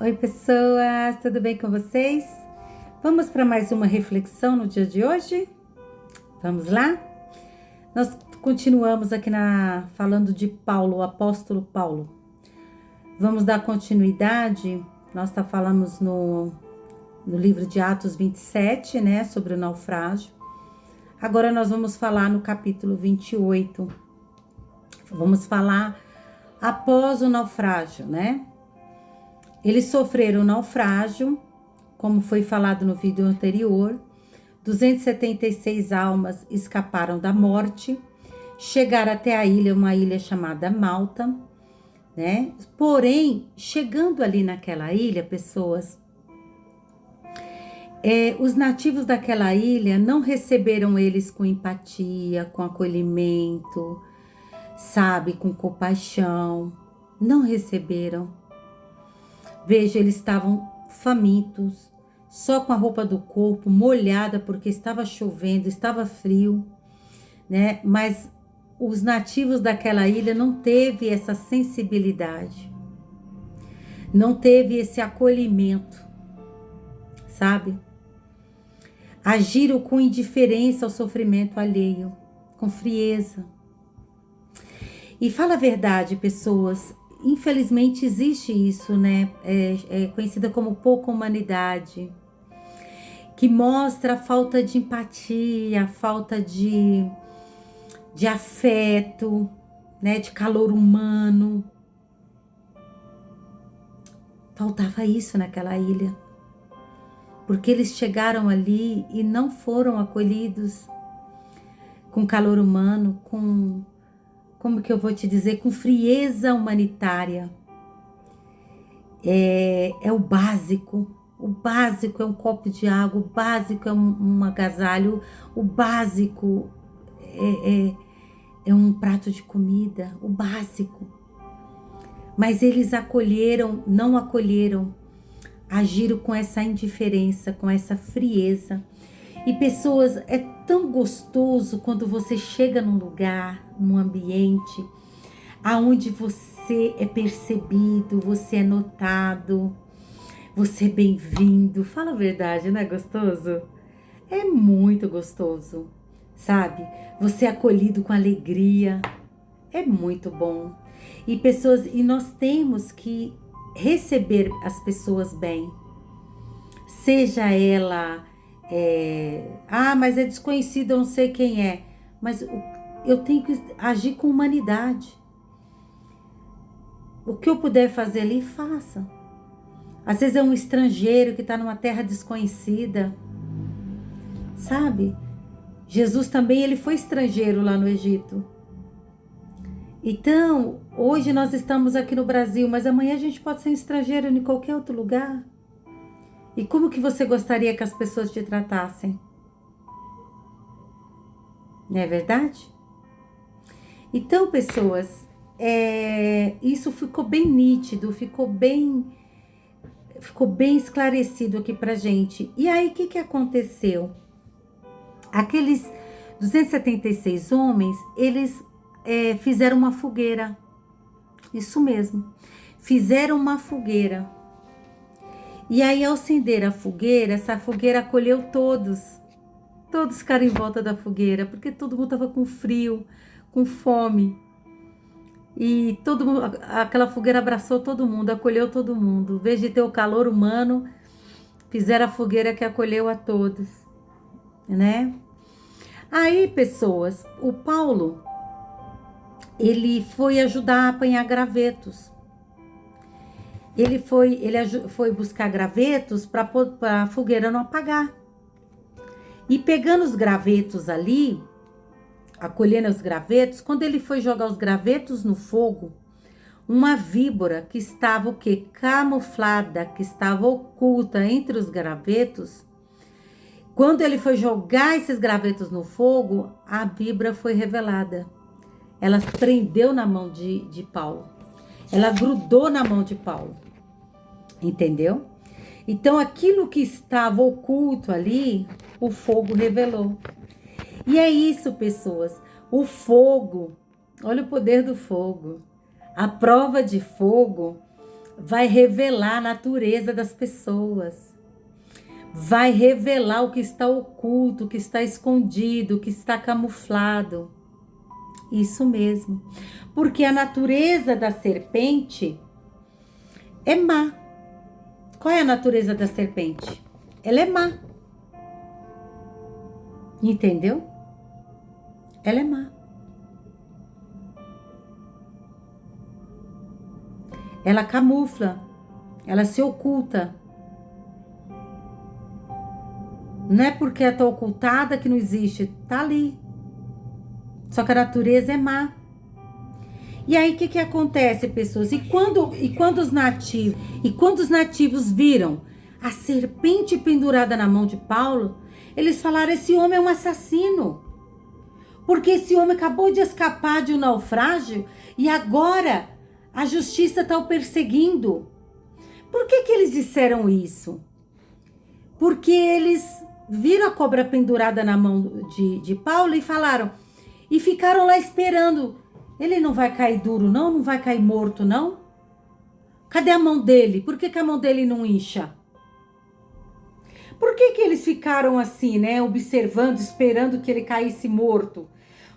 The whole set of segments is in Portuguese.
Oi, pessoas, tudo bem com vocês? Vamos para mais uma reflexão no dia de hoje? Vamos lá? Nós continuamos aqui falando de Paulo, o apóstolo Paulo. Vamos dar continuidade. Nós falamos no livro de Atos 27, né, sobre o naufrágio. Agora nós vamos falar no capítulo 28. Vamos falar após o naufrágio, né? Eles sofreram o naufrágio, como foi falado no vídeo anterior. 276 almas escaparam da morte, chegaram até a ilha, uma ilha chamada Malta, né? Porém, chegando ali naquela ilha, pessoas, os nativos daquela ilha não receberam eles com empatia, com acolhimento, sabe, com compaixão. Não receberam. Veja, eles estavam famintos, só com a roupa do corpo molhada porque estava chovendo, estava frio, né? Mas os nativos daquela ilha não teve essa sensibilidade, não teve esse acolhimento, sabe? Agiram com indiferença ao sofrimento alheio, com frieza. E fala a verdade, pessoas. Infelizmente existe isso, né? É conhecida como pouca humanidade, que mostra a falta de empatia, a falta de afeto, né? De calor humano. Faltava isso naquela ilha, porque eles chegaram ali e não foram acolhidos com calor humano, como que eu vou te dizer, com frieza humanitária. É o básico. O básico é um copo de água, o básico é um agasalho, o básico é um prato de comida, o básico. Mas eles não acolheram, agiram com essa indiferença, com essa frieza. E pessoas, é tão gostoso quando você chega num lugar, num ambiente, aonde você é percebido, você é notado, você é bem-vindo. Fala a verdade, não é gostoso? É muito gostoso, sabe? Você é acolhido com alegria, é muito bom. E nós temos que receber as pessoas bem, seja ela... mas é desconhecido, eu não sei quem é. Mas eu tenho que agir com humanidade. O que eu puder fazer ali, faça. Às vezes é um estrangeiro que está numa terra desconhecida, sabe? Jesus também, ele foi estrangeiro lá no Egito. Então, hoje nós estamos aqui no Brasil, mas amanhã a gente pode ser estrangeiro em qualquer outro lugar. E como que você gostaria que as pessoas te tratassem? Não é verdade? Então, pessoas, isso ficou bem nítido, ficou bem esclarecido aqui pra gente. E aí, o que aconteceu? Aqueles 276 homens, eles fizeram uma fogueira. Isso mesmo. Fizeram uma fogueira. E aí, ao acender a fogueira, essa fogueira acolheu todos. Todos ficaram em volta da fogueira, porque todo mundo estava com frio, com fome. E todo mundo, aquela fogueira abraçou todo mundo, acolheu todo mundo. Em vez de ter o calor humano, fizeram a fogueira que acolheu a todos, né? Aí, pessoas, o Paulo, ele foi ajudar a apanhar gravetos. Ele foi buscar gravetos para a fogueira não apagar. E pegando os gravetos ali, acolhendo os gravetos, quando ele foi jogar os gravetos no fogo, uma víbora que estava o quê? Camuflada, que estava oculta entre os gravetos, quando ele foi jogar esses gravetos no fogo, a víbora foi revelada. Ela prendeu na mão de Paulo. Ela grudou na mão de Paulo. Entendeu? Então, aquilo que estava oculto ali, o fogo revelou. E é isso, pessoas. O fogo, olha o poder do fogo. A prova de fogo vai revelar a natureza das pessoas. Vai revelar o que está oculto, o que está escondido, o que está camuflado. Isso mesmo. Porque a natureza da serpente é má. Qual é a natureza da serpente? Ela é má. Entendeu? Ela é má. Ela camufla. Ela se oculta. Não é porque está ocultada que não existe. Está ali. Só que a natureza é má. E aí, o que acontece, pessoas? E quando os nativos viram a serpente pendurada na mão de Paulo, eles falaram, esse homem é um assassino. Porque esse homem acabou de escapar de um naufrágio e agora a justiça está o perseguindo. Por que eles disseram isso? Porque eles viram a cobra pendurada na mão de Paulo e falaram, e ficaram lá esperando. Ele não vai cair duro, não? Não vai cair morto, não? Cadê a mão dele? Por que a mão dele não incha? Por que eles ficaram assim, né? Observando, esperando que ele caísse morto?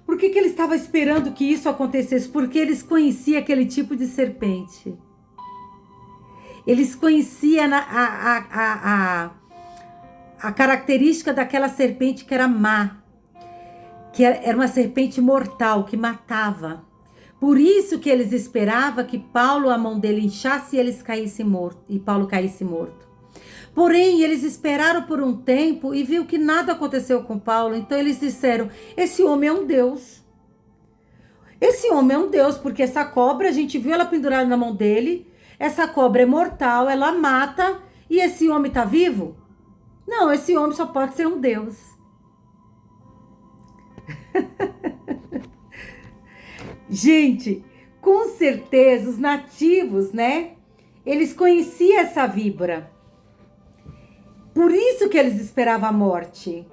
Por que eles estavam esperando que isso acontecesse? Porque eles conheciam aquele tipo de serpente. Eles conheciam a característica daquela serpente que era má. Que era uma serpente mortal, que matava. Por isso que eles esperavam que Paulo, a mão dele inchasse e Paulo caísse morto. Porém, eles esperaram por um tempo e viu que nada aconteceu com Paulo. Então eles disseram, esse homem é um Deus. Esse homem é um Deus, porque essa cobra, a gente viu ela pendurada na mão dele. Essa cobra é mortal, ela mata. E esse homem está vivo? Não, esse homem só pode ser um Deus. Gente, com certeza os nativos, né? Eles conheciam essa víbora. Por isso que eles esperavam a morte.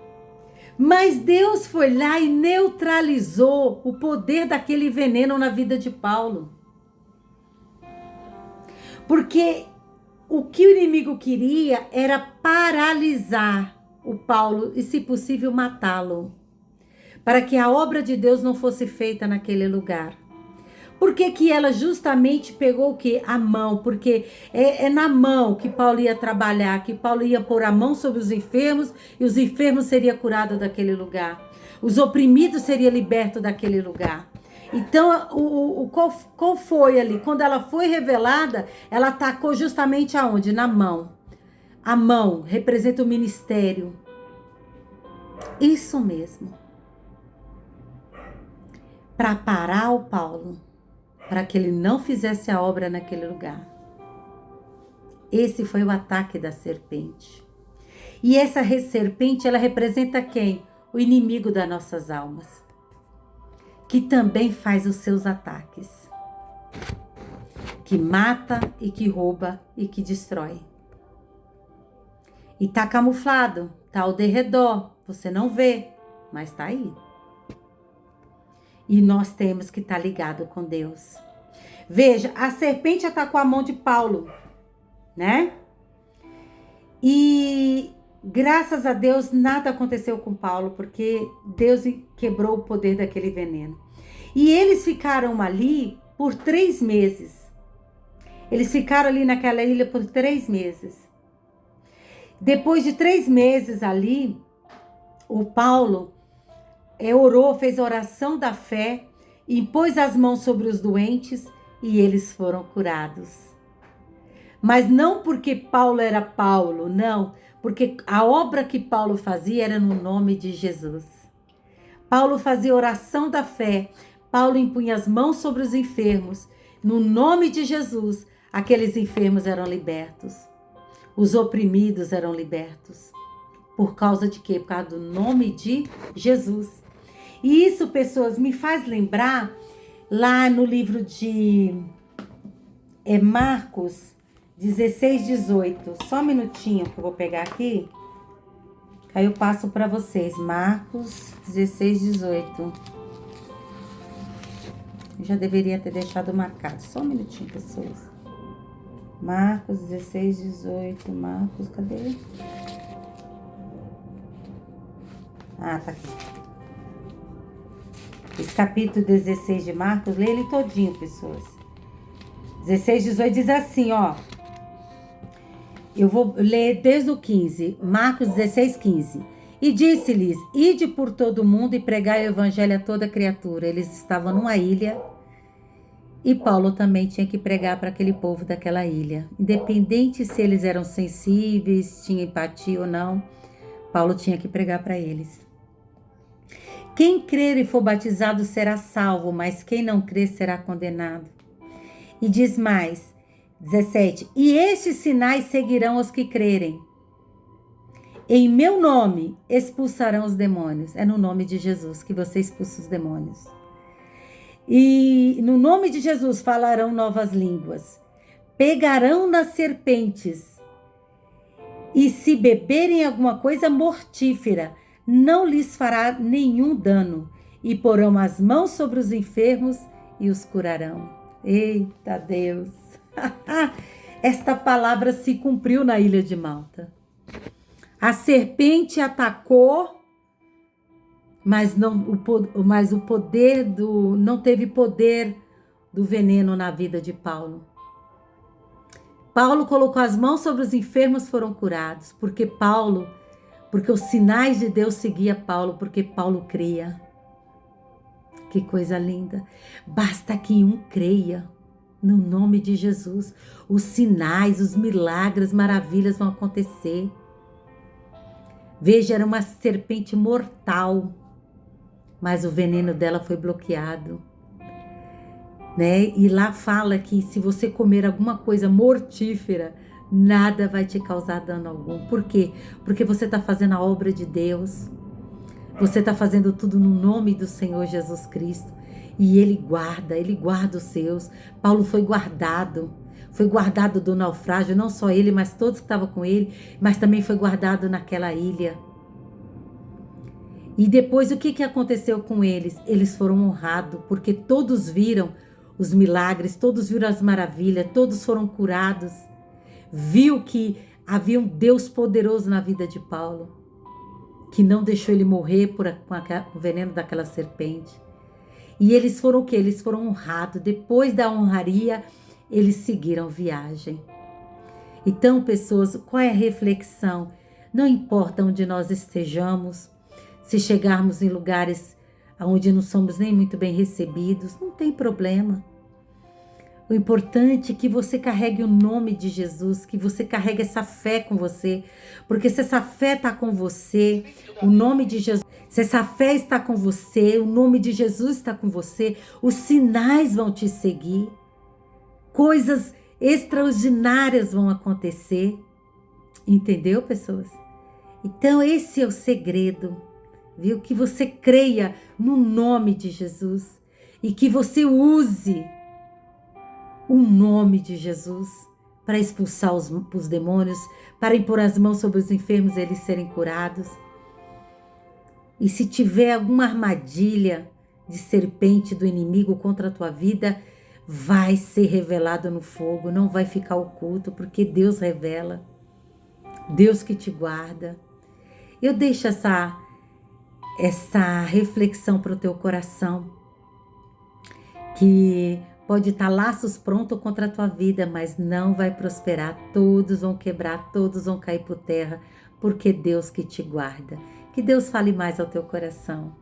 Mas Deus foi lá e neutralizou o poder daquele veneno na vida de Paulo. Porque o que o inimigo queria era paralisar o Paulo e, se possível, matá-lo. Para que a obra de Deus não fosse feita naquele lugar. Por que ela justamente pegou o quê? A mão, porque é na mão que Paulo ia trabalhar, que Paulo ia pôr a mão sobre os enfermos e os enfermos seriam curados daquele lugar. Os oprimidos seriam libertos daquele lugar. Então, qual foi ali? Quando ela foi revelada, ela atacou justamente aonde? Na mão. A mão representa o ministério. Isso mesmo. Para parar o Paulo, para que ele não fizesse a obra naquele lugar. Esse foi o ataque da serpente. E essa serpente, ela representa quem? O inimigo das nossas almas, que também faz os seus ataques, que mata e que rouba e que destrói. E tá camuflado, tá ao derredor, você não vê, mas tá aí. E nós temos que estar ligado com Deus. Veja, a serpente atacou a mão de Paulo, né? E graças a Deus nada aconteceu com Paulo, porque Deus quebrou o poder daquele veneno. E eles ficaram ali por 3 meses. Eles ficaram ali naquela ilha por 3 meses. Depois de 3 meses ali, o Paulo orou, fez a oração da fé, impôs as mãos sobre os doentes e eles foram curados. Mas não porque Paulo era Paulo, não, porque a obra que Paulo fazia era no nome de Jesus. Paulo fazia oração da fé, Paulo impunha as mãos sobre os enfermos, no nome de Jesus, aqueles enfermos eram libertos, os oprimidos eram libertos. Por causa de quê? Por causa do nome de Jesus. E isso, pessoas, me faz lembrar lá no livro de Marcos 16, 18. Só um minutinho que eu vou pegar aqui. Aí eu passo para vocês. Marcos 16, 18. Eu já deveria ter deixado marcado. Só um minutinho, pessoas. Marcos 16, 18. Marcos, cadê? Ah, tá aqui. Esse capítulo 16 de Marcos, lê ele todinho, pessoas. 16, 18 diz assim, ó. Eu vou ler desde o 15. Marcos 16, 15. E disse-lhes, ide por todo o mundo e pregai o evangelho a toda criatura. Eles estavam numa ilha e Paulo também tinha que pregar para aquele povo daquela ilha. Independente se eles eram sensíveis, tinham empatia ou não, Paulo tinha que pregar para eles. Quem crer e for batizado será salvo, mas quem não crer será condenado. E diz mais, 17, e estes sinais seguirão os que crerem. Em meu nome expulsarão os demônios. É no nome de Jesus que você expulsa os demônios. E no nome de Jesus falarão novas línguas. Pegarão nas serpentes. E se beberem alguma coisa mortífera, não lhes fará nenhum dano. E porão as mãos sobre os enfermos e os curarão. Eita Deus! Esta palavra se cumpriu na ilha de Malta. A serpente atacou, mas o poder não teve poder do veneno na vida de Paulo. Paulo colocou as mãos sobre os enfermos, foram curados, porque os sinais de Deus seguiam Paulo, porque Paulo cria. Que coisa linda! Basta que um creia no nome de Jesus. Os sinais, os milagres, maravilhas vão acontecer. Veja, era uma serpente mortal, mas o veneno dela foi bloqueado, né? E lá fala que se você comer alguma coisa mortífera, nada vai te causar dano algum. Por quê? Porque você está fazendo a obra de Deus. Você está fazendo tudo no nome do Senhor Jesus Cristo. E Ele guarda os seus. Paulo foi guardado do naufrágio, não só ele, mas todos que estavam com ele, mas também foi guardado naquela ilha. E depois o que aconteceu com eles? Eles foram honrados, porque todos viram os milagres, todos viram as maravilhas, todos foram curados. Viu que havia um Deus poderoso na vida de Paulo, que não deixou ele morrer com o veneno daquela serpente. E eles foram o quê? Eles foram honrados. Depois da honraria, eles seguiram viagem. Então, pessoas, qual é a reflexão? Não importa onde nós estejamos, se chegarmos em lugares onde não somos nem muito bem recebidos, não tem problema. O importante é que você carregue o nome de Jesus, que você carregue essa fé com você, porque se essa fé está com você, o nome de Jesus, se essa fé está com você, o nome de Jesus está com você, os sinais vão te seguir, coisas extraordinárias vão acontecer, entendeu, pessoas? Então esse é o segredo, viu? Que você creia no nome de Jesus e que você use o nome de Jesus para expulsar os demônios, para impor as mãos sobre os enfermos e eles serem curados. E se tiver alguma armadilha de serpente do inimigo contra a tua vida, vai ser revelado no fogo, não vai ficar oculto, porque Deus revela, Deus que te guarda. Eu deixo essa reflexão para o teu coração, que pode estar laços prontos contra a tua vida, mas não vai prosperar. Todos vão quebrar, todos vão cair por terra, porque Deus que te guarda. Que Deus fale mais ao teu coração.